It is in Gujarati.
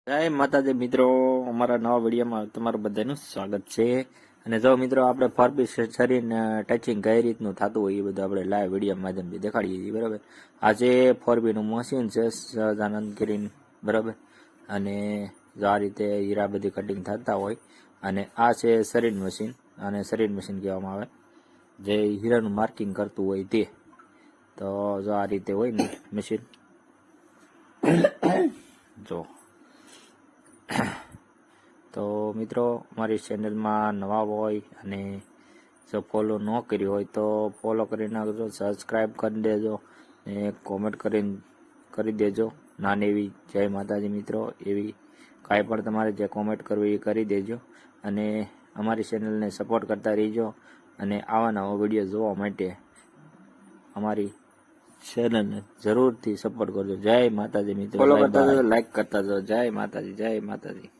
જય માતાજી મિત્રો, અમારા નવા વિડીયોમાં તમારું બધાનું સ્વાગત છે. અને જો મિત્રો આપણે ફોરપી શરીરને ટચિંગ કઈ રીતનું થતું હોય એ બધું આપણે લાઈવ વિડીયો માધ્યમથી દેખાડીએ છીએ. બરાબર, આજે ફોરપીનું મશીન છે સહજાનંદ કરીને, બરાબર. અને જો આ રીતે હીરા બધી કટિંગ થતા હોય, અને આ છે શરીર મશીન, અને શરીર મશીન કહેવામાં આવે જે હીરાનું માર્કિંગ કરતું હોય તે. તો જો આ રીતે હોય ને મશીન, જો તો મિત્રો મારી ચેનલમાં નવા હોય અને જો ફોલો ન કર્યું હોય તો ફોલો કરી નાખજો, સબસ્ક્રાઈબ કરી દેજો ને કોમેન્ટ કરી દેજો નાની એવી જય માતાજી મિત્રો. એવી કાંઈ પણ તમારે જે કોમેન્ટ કરવી એ કરી દેજો અને અમારી ચેનલને સપોર્ટ કરતા રહીજો. અને આવા નવા વિડીયો જોવા માટે અમારી ચેનલને જરૂરથી સપોર્ટ કરજો. જય માતાજી મિત્રો, ફોલો કરતા જજો, લાઈક કરતા જજો. જય માતાજી, જય માતાજી.